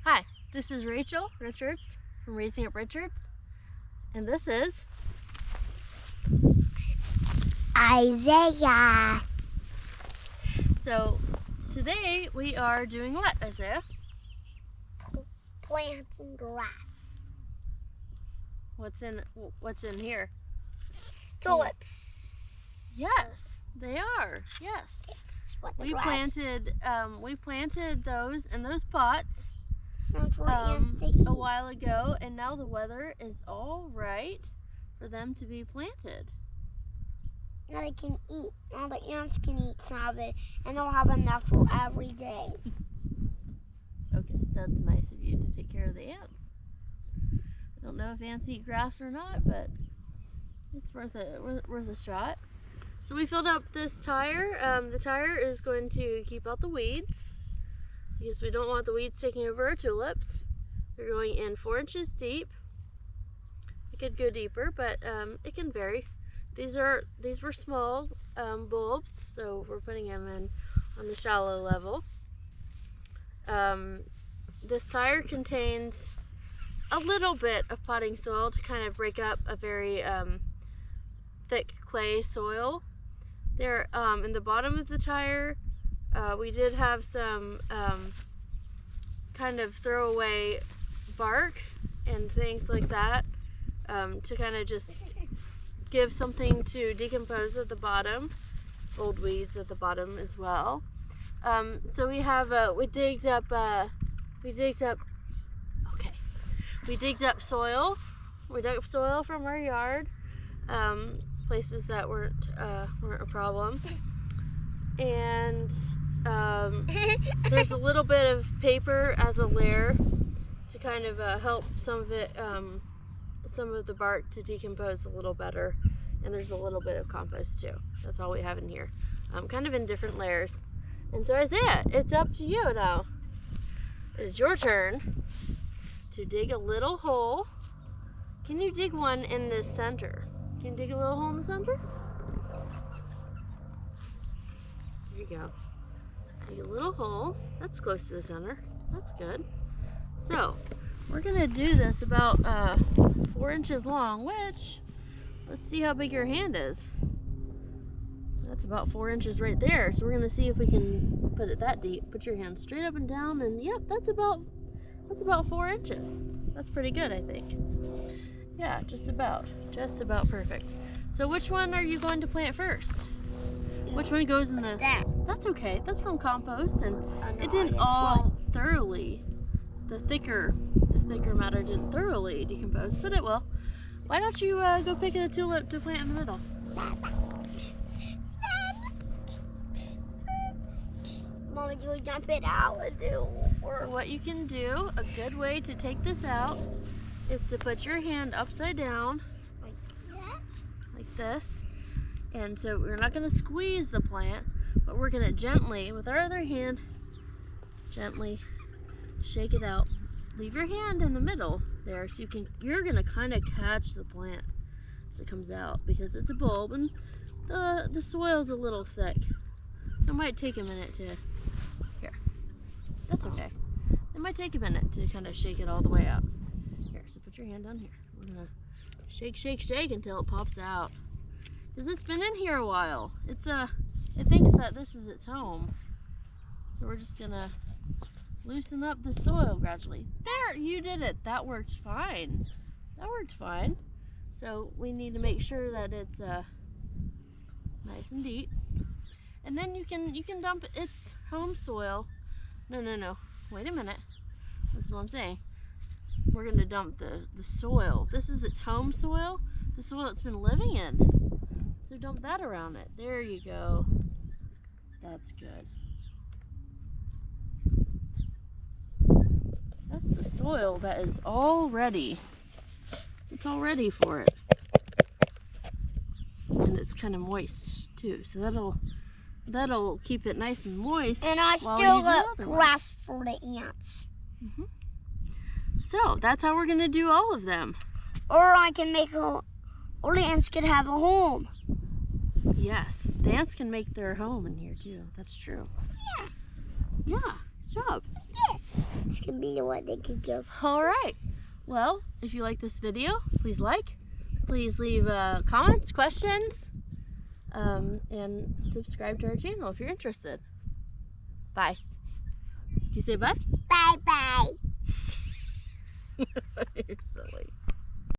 Hi, this is Rachael Richards from Raising Up Richards, and this is Isaiah. So today we are doing what, Isaiah? Planting grass. What's in here? Tulips. Yes, they are. Yes. We planted those in those pots a while ago, and now the weather is all right for them to be planted. Now they can eat. Now the ants can eat some of it, and they'll have enough for every day. Okay, that's nice of you to take care of the ants. I don't know if ants eat grass or not, but it's worth a shot. So we filled up this tire. The tire is going to keep out the weeds because we don't want the weeds taking over our tulips. We're going in 4 inches deep. It could go deeper, but it can vary. These were small bulbs, so we're putting them in on the shallow level. This tire contains a little bit of potting soil to kind of break up a very thick clay soil. There, in the bottom of the tire, we did have some kind of throwaway bark and things like that to kind of just give something to decompose at the bottom. Old weeds at the bottom as well. So we have we digged up soil. We dug up soil from our yard. Places that weren't a problem, and there's a little bit of paper as a layer to kind of help some of the bark to decompose a little better, and there's a little bit of compost too. That's all we have in here, kind of in different layers. And so Isaiah, it's up to you now. It's your turn to dig a little hole. Can you dig one in the center? Can you dig a little hole in the center? There you go. Dig a little hole. That's close to the center. That's good. So, we're gonna do this about 4 inches long, which, let's see how big your hand is. That's about 4 inches right there. So we're gonna see if we can put it that deep. Put your hand straight up and down, and yep, that's about 4 inches. That's pretty good, I think. Yeah, just about perfect. So which one are you going to plant first? Which one goes in the... That's okay, that's from compost, and it didn't all thoroughly, the thicker matter didn't thoroughly decompose, but it will. Why don't you go pick a tulip to plant in the middle? Mama, do we dump it out or do? So what you can do, a good way to take this out, is to put your hand upside down, Like that? like this. And so we're not going to squeeze the plant, but we're going to gently, with our other hand, gently shake it out. Leave your hand in the middle there, so you're going to kind of catch the plant as it comes out, because it's a bulb and the soil's a little thick. It might take a minute to, here, that's okay. It might take a minute to kind of shake it all the way out. So put your hand down here. We're gonna shake, shake, shake until it pops out. Because it's been in here a while. It thinks that this is its home. So we're just gonna loosen up the soil gradually. There, you did it. That worked fine. That worked fine. So we need to make sure that it's nice and deep. And then you can dump its home soil. No. Wait a minute. This is what I'm saying. We're going to dump the soil. This is its home soil, the soil it's been living in. So dump that around it. There you go. That's good. That's the soil that is all ready. It's all ready for it. And it's kind of moist too, so that'll keep it nice and moist. And I still got grass for the ants. Mm-hmm. So that's how we're gonna do all of them. Or I can make or the ants could have a home. Yes, the ants can make their home in here too. That's true. Yeah. Yeah, good job. Yes. can be what they could give. All right. Well, if you like this video, please like. Please leave comments, questions, and subscribe to our channel if you're interested. Bye. Did you say bye? Bye-bye. You're silly.